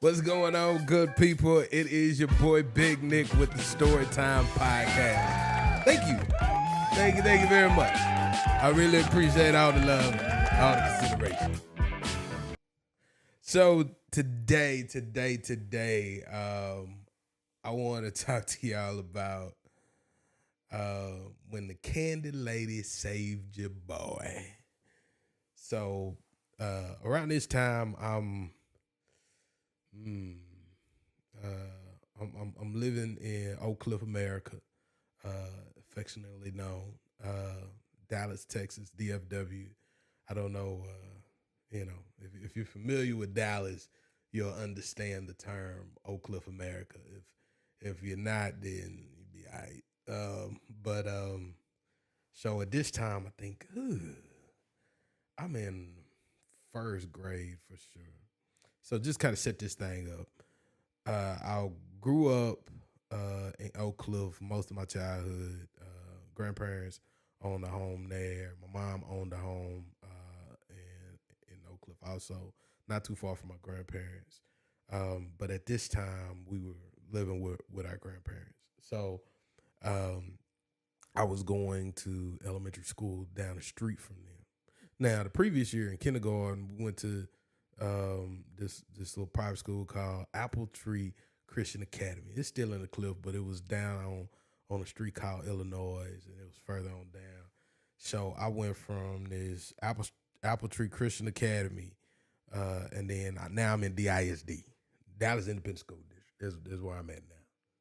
What's going on, good people? It is your boy Big Nick with the Storytime Podcast. Thank you. Thank you very much. I really appreciate all the love, all the consideration. So today, I want to talk to y'all about when the candy lady saved your boy. So around this time, mm, I'm living in Oak Cliff, America, affectionately known, Dallas, Texas, DFW. I don't know, if you're familiar with Dallas, you'll understand the term Oak Cliff, America. If you're not, then you'll be all right. But so at this time, I think I'm in first grade for sure. So just kind of set this thing up. I grew up in Oak Cliff most of my childhood. Grandparents owned a home there. My mom owned a home in Oak Cliff also, not too far from my grandparents. But at this time, we were living with our grandparents. So um, I was going to elementary school down the street from them. Now, the previous year in kindergarten, we went to this little private school called Apple Tree Christian Academy. It's still in the cliff, but it was down on a street called Illinois, and it was further on down. So I went from this Apple Tree Christian Academy, and then now I'm in DISD, Dallas Independent School District. This is where I'm at now.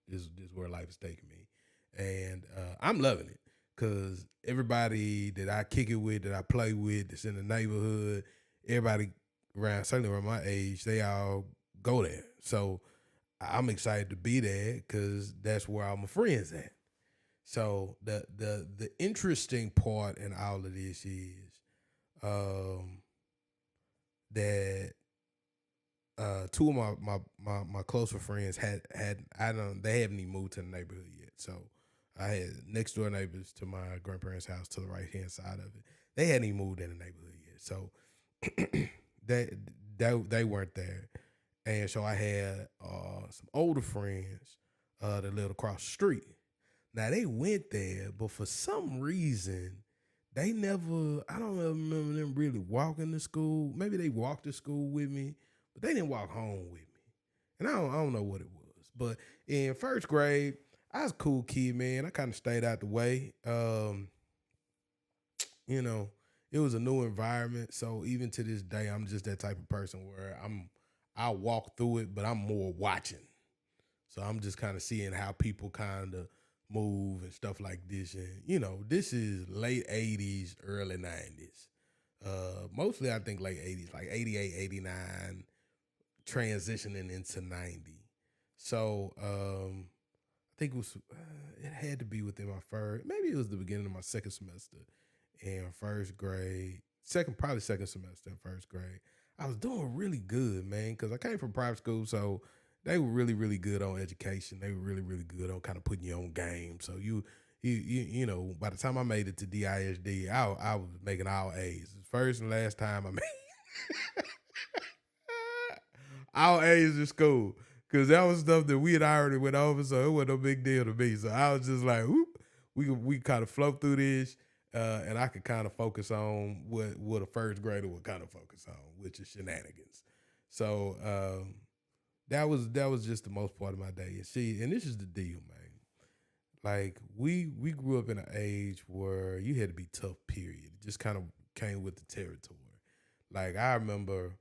This is where life is taking me, and I'm loving it because everybody that I kick it with, that I play with, that's in the neighborhood, everybody around, certainly around my age, they all go there. So I'm excited to be there because that's where all my friends at. So the interesting part in all of this is um, that two of my closer friends had I don't they haven't even moved to the neighborhood yet. So I had next door neighbors to my grandparents' house to the right hand side of it. They hadn't even moved in the neighborhood yet. So they they weren't there, and so I had some older friends that lived across the street. Now they went there, but for some reason they never. I don't ever remember them really walking to school. Maybe they walked to school with me, but they didn't walk home with me, and I don't know what it was. But in first grade, I was a cool kid, man. I kind of stayed out the way. You know, it was a new environment. So even to this day, I'm just that type of person where I walk through it, but I'm more watching. So I'm just kind of seeing how people kind of move and stuff like this. And this is late '80s, early '90s. Mostly I think late '80s, like '88, '89, transitioning into '90. So I think it had to be within my first, maybe it was the beginning of my second semester in first grade, probably second semester in first grade. I was doing really good, man, because I came from private school, so they were really, really good on education. They were really, really good on kind of putting you on game. So by the time I made it to DISD, I was making all A's. First and last time I made all A's in school. Cause that was stuff that we had already went over, so it wasn't no big deal to me. So I was just like, whoop, we kind of flow through this, and I could kind of focus on what a first grader would kind of focus on, which is shenanigans. So that was just the most part of my day. And see, and this is the deal, man. Like we grew up in an age where you had to be tough. Period. It just kind of came with the territory. Like I remember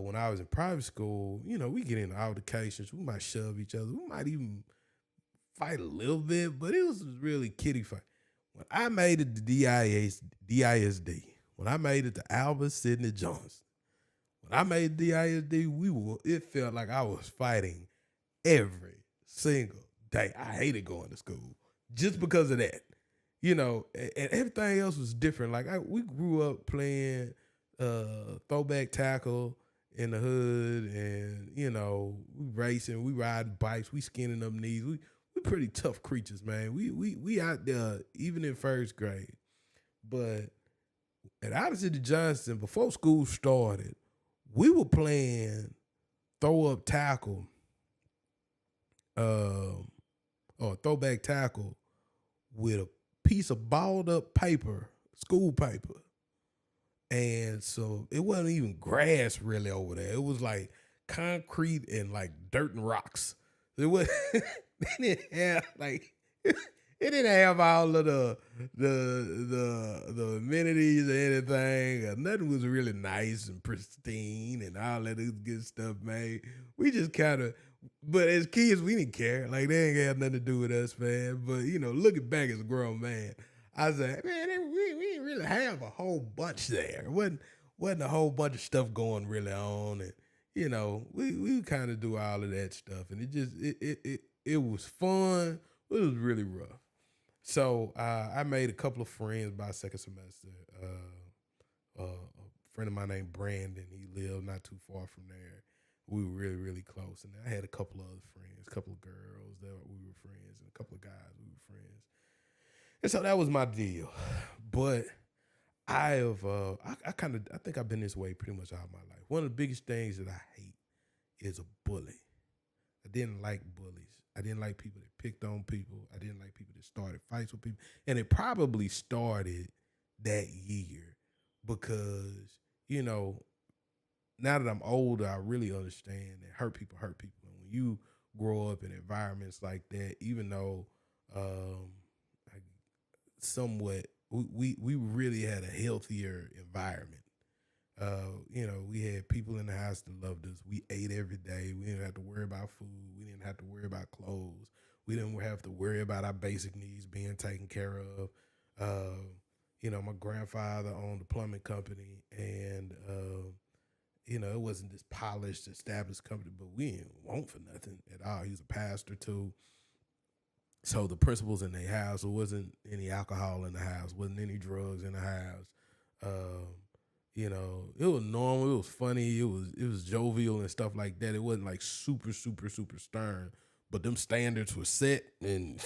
when I was in private school, we get into altercations. We might shove each other. We might even fight a little bit, but it was really kiddie fight. When I made it to DISD, when I made it to Albert Sidney Johnson, when I made DISD, it felt like I was fighting every single day. I hated going to school just because of that. And everything else was different. Like we grew up playing throwback tackle in the hood, and we racing, we riding bikes, we skinning up knees. We pretty tough creatures, man. We out there even in first grade. But at Odyssey to Johnson, before school started, we were playing throw up tackle, um, or throwback tackle with a piece of balled up paper, school paper. And so it wasn't even grass really over there. It was like concrete and like dirt and rocks. It was they didn't have like it didn't have all of the amenities or anything. Nothing was really nice and pristine and all that good stuff, man. We just kind of, but as kids, we didn't care. Like they ain't got nothing to do with us, man. But looking back as a grown man, I was like, man, we didn't really have a whole bunch there. It wasn't a whole bunch of stuff going really on, and we kind of do all of that stuff, and it was fun. But it was really rough. So I made a couple of friends by second semester. A friend of mine named Brandon, he lived not too far from there. We were really, really close. And I had a couple of other friends, a couple of girls that we were friends, and a couple of guys we were friends. And so that was my deal. But I think I've been this way pretty much all my life. One of the biggest things that I hate is a bully. I didn't like bullies. I didn't like people that picked on people. I didn't like people that started fights with people. And it probably started that year because, you know, now that I'm older, I really understand that hurt people hurt people. And when you grow up in environments like that, even though I somewhat we really had a healthier environment. We had people in the house that loved us. We ate every day. We didn't have to worry about food. We didn't have to worry about clothes. We didn't have to worry about our basic needs being taken care of. My grandfather owned a plumbing company, and it wasn't this polished, established company, but we didn't want for nothing at all. He was a pastor too. So the principles in their house, there wasn't any alcohol in the house, wasn't any drugs in the house. Um, it was normal, it was funny, it was jovial and stuff like that. It wasn't like super, super, super stern, but them standards were set, and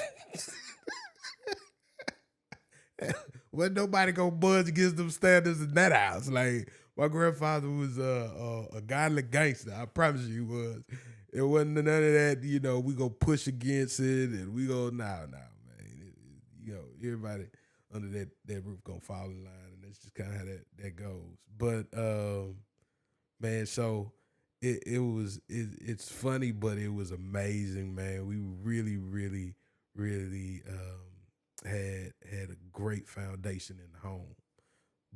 wasn't nobody gonna budge against them standards in that house. Like my grandfather was a godly gangster. I promise you, he was. It wasn't none of that. We go push against it, and we go now, man. Everybody under that roof gonna fall in line, and that's just kind of how that goes. But man, so it's funny, but it was amazing, man. We really, really, really had a great foundation in the home.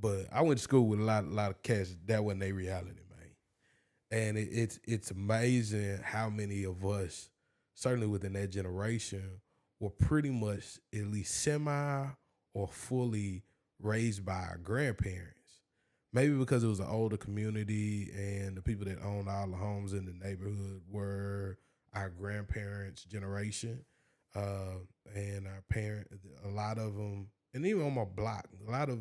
But I went to school with a lot of cats that wasn't their reality, man. And it's amazing how many of us, certainly within that generation, were pretty much at least semi or fully raised by our grandparents. Maybe because it was an older community and the people that owned all the homes in the neighborhood were our grandparents' generation. Uh, and our parent, a lot of them, and even on my block, a lot of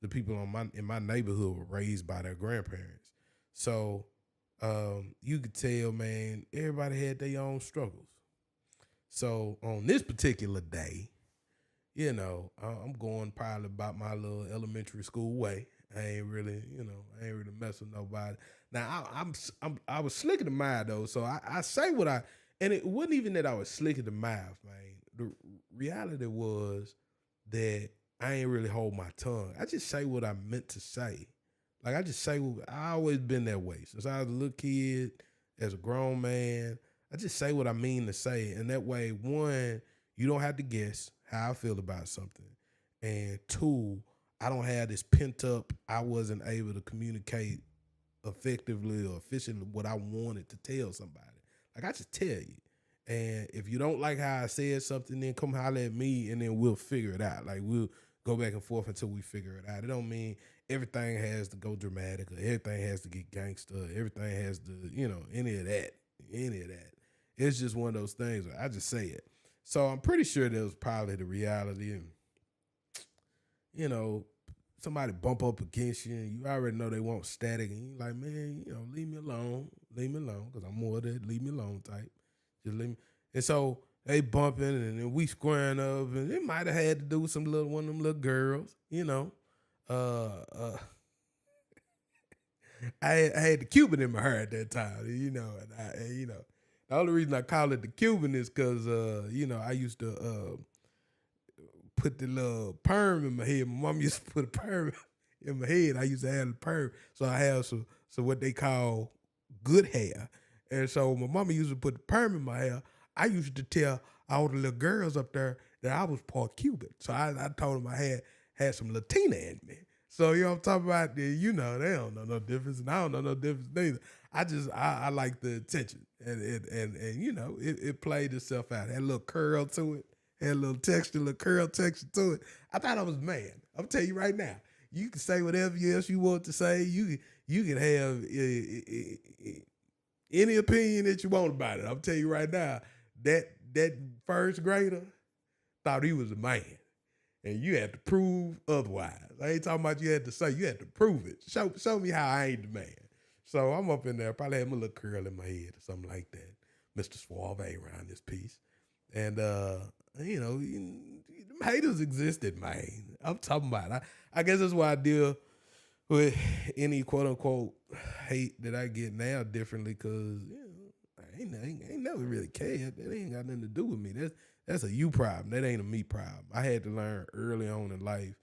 the people in my neighborhood were raised by their grandparents. So you could tell, man, everybody had their own struggles. So on this particular day, I'm going probably about my little elementary school way. I ain't really mess with nobody. Now I was slick in the mind though, so I say what and it wasn't even that I was slick in the mouth, man. The reality was that I ain't really hold my tongue. I just say what I meant to say. Like I just say I always been that way since I was a little kid. As a grown man, I just say what I mean to say, and that way, one, you don't have to guess how I feel about something, and two, I don't have this pent up. I wasn't able to communicate effectively or efficiently what I wanted to tell somebody. Like I just tell you. And if you don't like how I said something, then come holler at me and then we'll figure it out. Like we'll go back and forth until we figure it out. It don't mean everything has to go dramatic or everything has to get gangster. Everything has to, any of that. Any of that. It's just one of those things where I just say it. So I'm pretty sure that was probably the reality. And, you know, somebody bump up against you and you already know they want static and you like, man, leave me alone, because I'm more of that leave me alone type. Just leave me. And so they bumping and then we squaring up and it might have had to do with one of them little girls, Uh, uh, I had the Cuban in my hair at that time, and the only reason I call it the Cuban is because I used to put the little perm in my head. My mom used to put a perm in my head. I used to have the perm, so I have some what they call good hair. And so my mama used to put the perm in my hair. I used to tell all the little girls up there that I was part Cuban. So I told them I had some Latina in me. So you know what I'm talking about? They don't know no difference, and I don't know no difference neither. I like the attention, and it played itself out. Had a little curl to it, had a little curl texture to it. I thought I was man. I'm telling you right now. You can say whatever else you want to say. You can have any opinion that you want about it. I'm telling you right now, that first grader thought he was a man. And you had to prove otherwise. I ain't talking about you had to say, you had to prove it. Show me how I ain't the man. So I'm up in there, probably had my little curl in my head or something like that. Mr. Suave around this piece. And haters existed, man. I'm talking about. I guess that's why I deal with any quote unquote hate that I get now differently, because I ain't never really cared. That ain't got nothing to do with me. That's a you problem. That ain't a me problem. I had to learn early on in life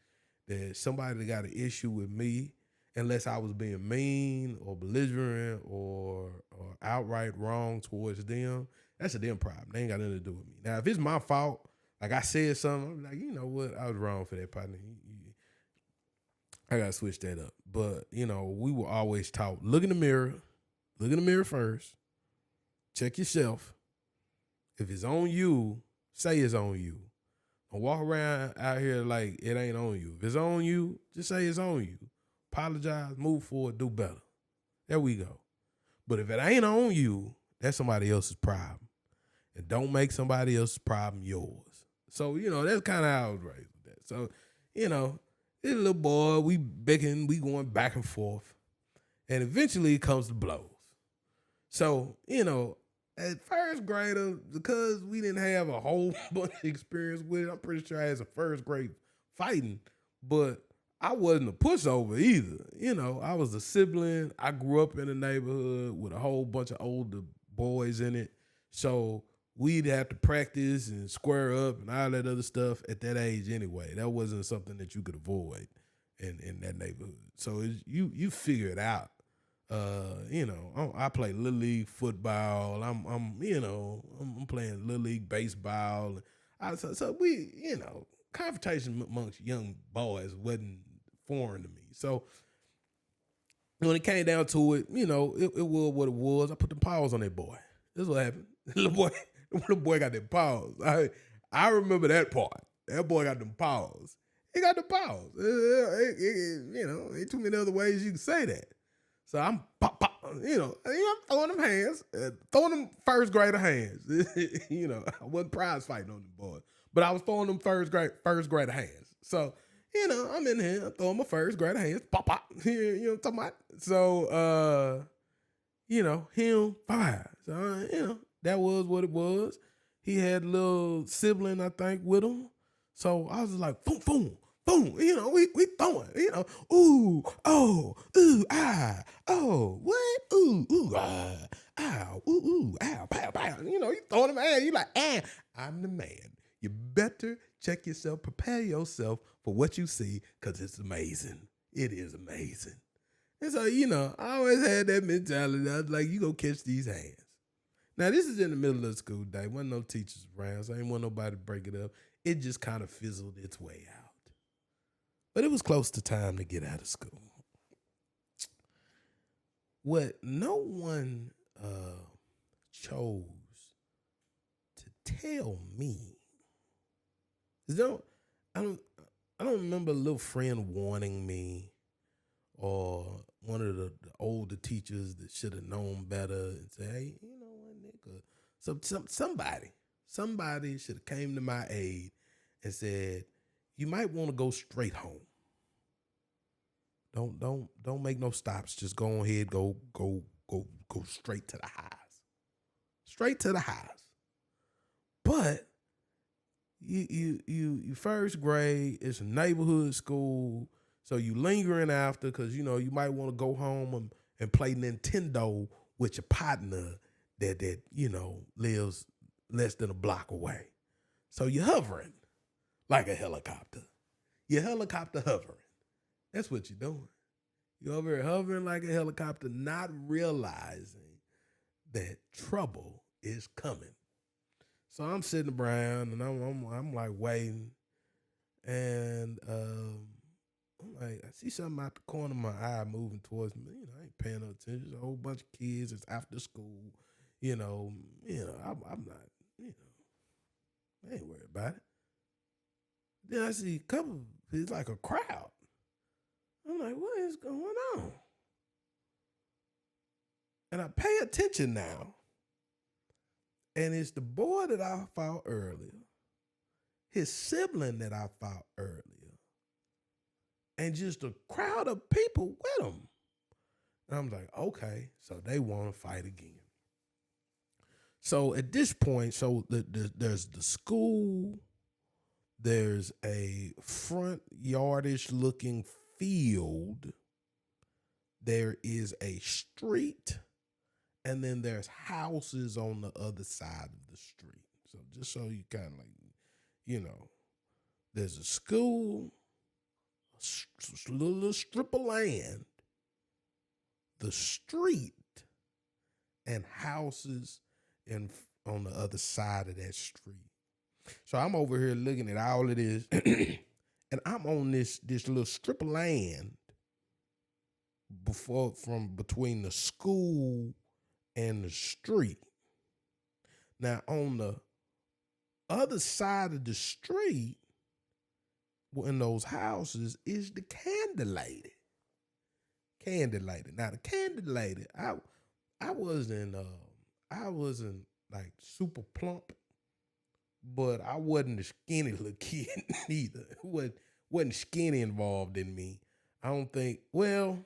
that somebody that got an issue with me, unless I was being mean or belligerent or outright wrong towards them, that's a them problem. They ain't got nothing to do with me. Now, if it's my fault, like I said something, I'm like, you know what? I was wrong for that, partner. I gotta switch that up. But we were always taught: look in the mirror first, check yourself. If it's on you, say it's on you. Don't walk around out here like it ain't on you. If it's on you, just say it's on you. Apologize, move forward, do better. There we go. But if it ain't on you, that's somebody else's problem. And don't make somebody else's problem yours. So, that's kind of how I was raised with that. So, this little boy, we bickering, we going back and forth. And eventually it comes to blows. So, at first grader, because we didn't have a whole bunch of experience with it, I'm pretty sure I had some first grade fighting, but I wasn't a pushover either. I was a sibling. I grew up in a neighborhood with a whole bunch of older boys in it. So we'd have to practice and square up and all that other stuff at that age anyway. That wasn't something that you could avoid in that neighborhood. So you figure it out. I play little league football. I'm playing little league baseball. So we, confrontation amongst young boys wasn't foreign to me. So when it came down to it, it was what it was. I put the paws on that boy. This is what happened. Little boy got them paws. I remember that part. That boy got them paws. He got the paws. Ain't too many other ways you can say that. So I'm pop, I'm throwing them hands, throwing them first grader hands. I wasn't prize fighting on the boy, but I was throwing them first grader hands. So, I'm in here, I'm throwing my first grader hands, pop. You know what I'm talking about? So, him fire. So, that was what it was. He had a little sibling, I think, with him. So I was like, boom, boom. Boom, we throwing, ooh, oh, ooh, ah, oh, what, ooh, ah, ow, ooh, ow, pow, pow. You throwing them at you like, I'm the man. You better check yourself, prepare yourself for what you see, because it's amazing. It is amazing. And so, I always had that mentality. I was like, you go catch these hands. Now, this is in the middle of the school day. Wasn't no teachers around, so I didn't want nobody to break it up. It just kind of fizzled its way out. But it was close to time to get out of school. What no one chose to tell me is I don't remember a little friend warning me, or one of the older teachers that should have known better and say, hey, you know what, nigga. Somebody should have came to my aid and said, you might want to go straight home. Don't make no stops. Just go ahead, go straight to the highs. Straight to the highs. But you first grade, it's a neighborhood school, so you lingering after because you might want to go home and play Nintendo with your partner that lives less than a block away. So you're hovering like a helicopter. You're helicopter hovering. That's what you're doing. You're over here hovering like a helicopter, not realizing that trouble is coming. So I'm sitting around and I'm like waiting, and I'm like, I see something out the corner of my eye moving towards me. I ain't paying no attention. There's a whole bunch of kids. It's after school. I'm not. I ain't worried about it. Then I see a couple. It's like a crowd. I'm like, what is going on? And I pay attention now. And it's the boy that I fought earlier, his sibling that I fought earlier, and just a crowd of people with him. And I'm like, okay, so they want to fight again. So at this point, there's the school, there's a front yardish looking field, there is a street, and then there's houses on the other side of the street. So just so you kind of there's a school, a little strip of land, the street, and houses on the other side of that street. So I'm over here looking at all of this, and I'm on this little strip of land from between the school and the street. Now on the other side of the street, in those houses, is the candy lady. Now the candy lady, I wasn't like super plump, but I wasn't a skinny little kid either. Wasn't skinny involved in me. I don't think. Well,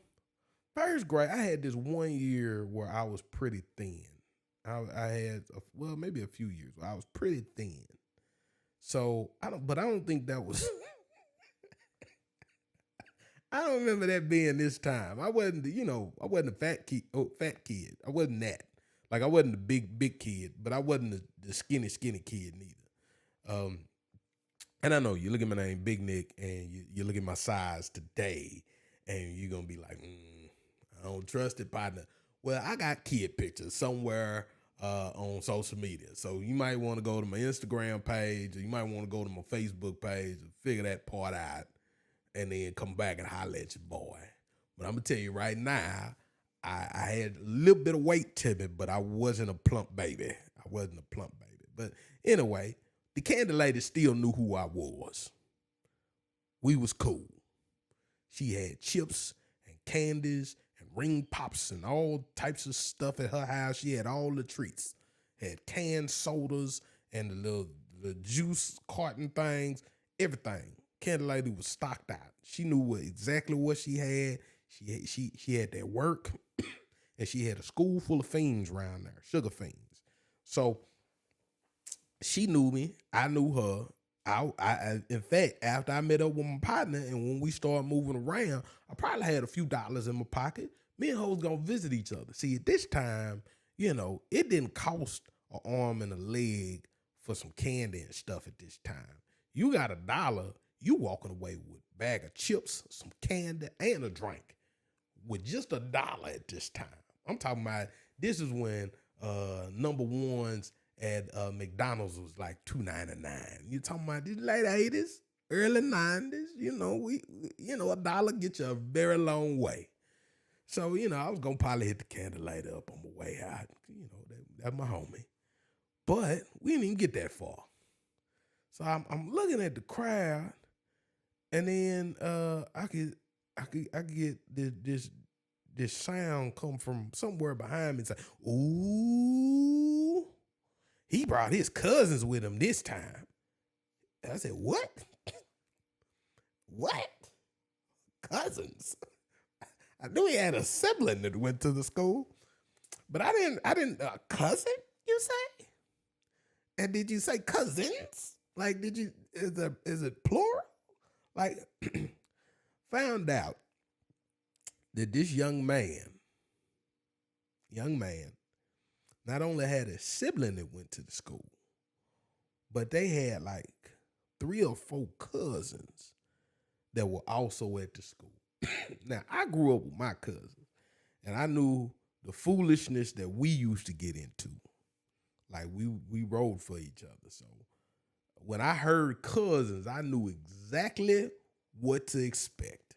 first grade, I had this 1 year where I was pretty thin. I had maybe a few years where I was pretty thin. So I don't think that was. I don't remember that being this time. I wasn't a fat kid. I wasn't that. Like I wasn't the big kid, but I wasn't the skinny kid neither. And I know you look at my name, Big Nick, and you look at my size today, and you're gonna be like, I don't trust it, partner. Well, I got kid pictures somewhere on social media, so you might want to go to my Instagram page, or you might want to go to my Facebook page and figure that part out, and then come back and holler at your boy. But I'm gonna tell you right now, I had a little bit of weight to me, but I wasn't a plump baby. But anyway, the candy lady still knew who I was. We was cool. She had chips and candies and ring pops and all types of stuff at her house. She had all the treats. Had canned sodas and the juice carton things, everything. Candy lady was stocked out. She knew exactly what she had. She had that work, and she had a school full of fiends around there, sugar fiends. So she knew me. I knew her. I in fact, after I met up with my partner and when we started moving around, I probably had a few dollars in my pocket. Me and her was gonna visit each other. See, at this time, it didn't cost an arm and a leg for some candy and stuff at this time. You got $1, you walking away with a bag of chips, some candy, and a drink with just $1 at this time. I'm talking about this is when number ones at McDonald's was like $2.99. You talking about these late 80s, early 90s? $1 get you a very long way. So I was gonna probably hit the candy lady up on my way out. That's my homie. But we didn't even get that far. So I'm looking at the crowd, and then I get this sound come from somewhere behind me and say, "Ooh, he brought his cousins with him this time." And I said, "What? What? Cousins?" I knew he had a sibling that went to the school, but I didn't. Cousin, you say? And did you say cousins? Like, is it plural? Like, found out that this young man young man not only had a sibling that went to the school, but they had like 3 or 4 cousins that were also at the school. Now, I grew up with my cousins, and I knew the foolishness that we used to get into. Like we rode for each other. So when I heard cousins, I knew exactly what to expect.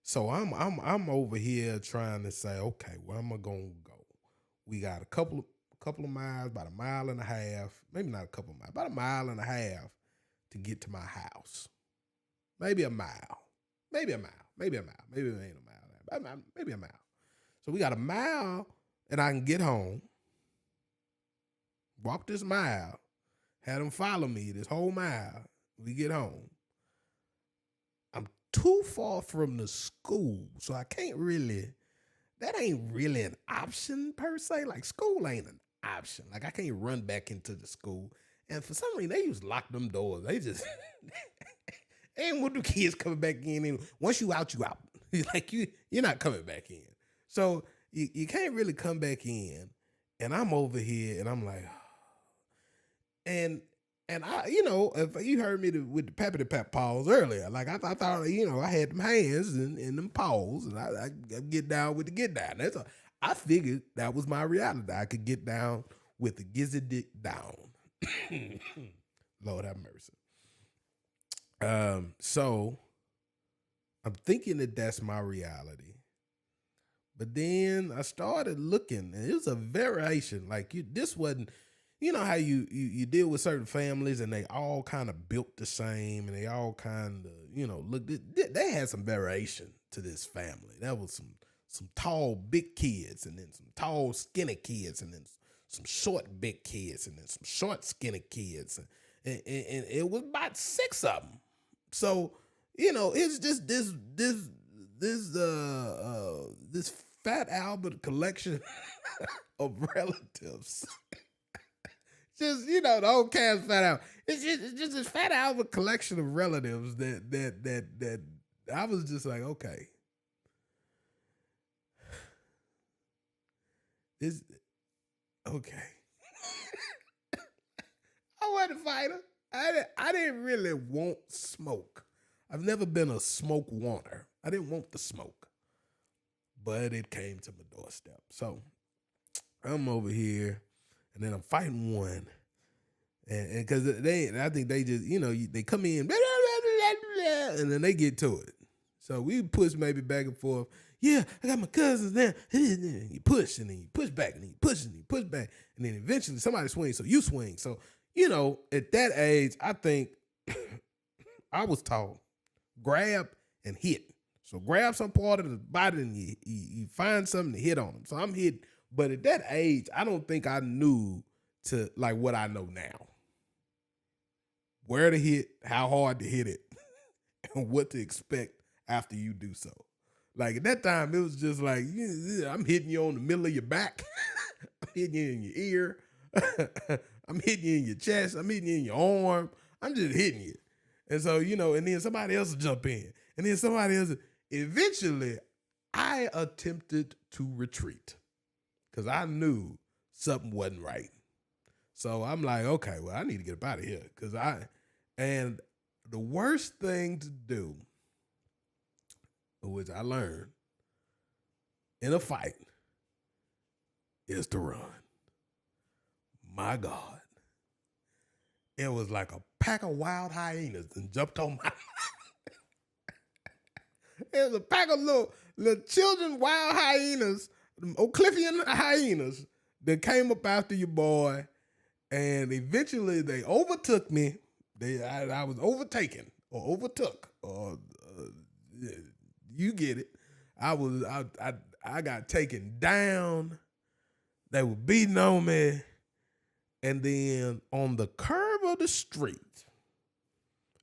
So I'm over here trying to say, okay, where am I gonna go? We got a couple of miles, about a mile and a half, maybe not a couple of miles, about a mile and a half to get to my house. Maybe a mile. Maybe a mile. Maybe a mile. Maybe it ain't a mile. Maybe a mile. So we got a mile and I can get home, walk this mile, have them follow me this whole mile. We get home. I'm too far from the school, so I can't really, that ain't really an option per se. Like school ain't an option. Like I can't run back into the school. And for some reason, they used to lock them doors. They just, they ain't want the kids coming back in. And once you out, you out. Like you're not coming back in. So you can't really come back in. And I'm over here and I'm like, and I, if you heard me with the peppity pep pause earlier, like I thought, I had them hands and them paws, and I get down with the get down. I figured that was my reality. I could get down with the gizzy dick down. Lord have mercy. So I'm thinking that that's my reality. But then I started looking, and it was a variation. Like this wasn't, how you deal with certain families, and they all kind of built the same, and they all kind of, look. They had some variation to this family. That was some tall, big kids, and then some tall, skinny kids, and then some short, big kids, and then some short, skinny kids, and it was about 6 of them. So it's just this Fat Albert collection of relatives. Just the whole cast Fat Albert. It's just this Fat Albert collection of relatives that I was just like, okay, this okay. I wasn't a fighter. I didn't really want smoke. I've never been a smoke wanter. I didn't want the smoke, but it came to my doorstep. So I'm over here, and then I'm fighting one, and because I think they just, they come in, blah, blah, blah, blah, and then they get to it. So we push maybe back and forth. Yeah, I got my cousins there. You push, and then you push back, and then you push, and then you push back, and then eventually somebody swings, so you swing. So at that age, I think I was taught grab and hit. So grab some part of the body and you find something to hit on them. So I'm hitting. But at that age, I don't think I knew to like what I know now. Where to hit, how hard to hit it, and what to expect after you do so. Like at that time, it was just like, I'm hitting you on the middle of your back. I'm hitting you in your ear. I'm hitting you in your chest. I'm hitting you in your arm. I'm just hitting you. And so, and then somebody else will jump in. And then somebody else. Eventually, I attempted to retreat because I knew something wasn't right. So I'm like, okay, well, I need to get up out of here and the worst thing to do, which I learned in a fight, is to run. My God. It was like a pack of wild hyenas and jumped on my It was a pack of little children, wild hyenas, O'Cliffian hyenas that came up after your boy, and eventually they overtook me. I was overtaken or overtook, or you get it. I got taken down. They were beating on me, and then on the curve of the street,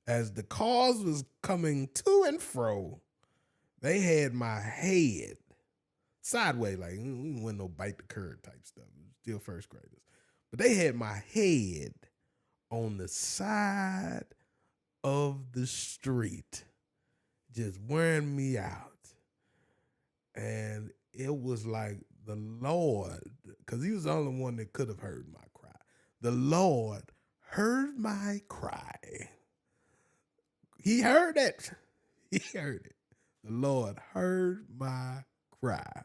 as the cars was coming to and fro, they had my head sideways, like we wasn't no bite the curb type stuff. It was still first graders. But they had my head on the side of the street, just wearing me out. And it was like the Lord, because he was the only one that could have heard my cry. The Lord heard my cry. He heard it. He heard it. The Lord heard my cry.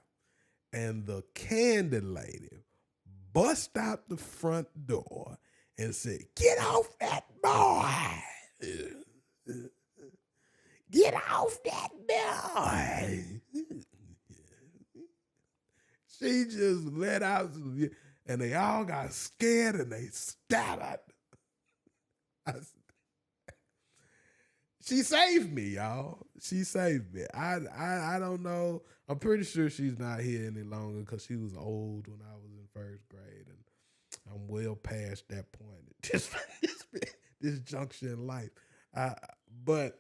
And the candy lady bust out the front door and said, "Get off that boy. Get off that boy." She just let out, and they all got scared and they scattered. She saved me, y'all. She saved me. I don't know. I'm pretty sure she's not here any longer because she was old when I was in first grade, and I'm well past that point at this juncture in life. But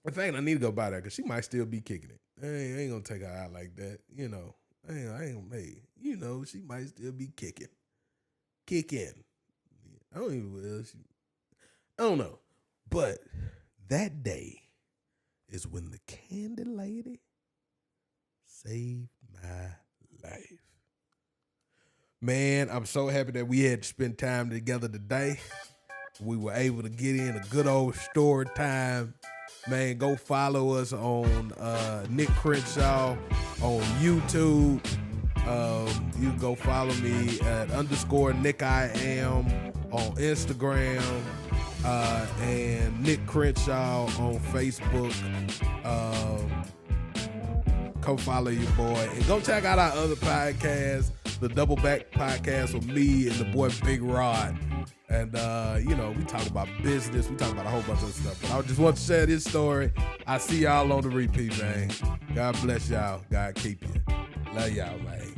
in fact, I need to go by there because she might still be kicking it. I ain't gonna take her out like that, you know. I ain't hey, you know, she might still be kicking. I don't even I don't know. But that day is when the candy lady saved my life. Man, I'm so happy that we had to spend time together today. We were able to get in a good old story time. Man, go follow us on Nick Crenshaw on YouTube. You can go follow me at _NickIam on Instagram. And Nick Crenshaw on Facebook. Come follow your boy. And go check out our other podcast, the Double Back Podcast with me and the boy Big Rod. And, you know, we talk about business. We talk about a whole bunch of stuff. But I just want to share this story. I see y'all on the repeat, man. God bless y'all. God keep you. Love y'all, man.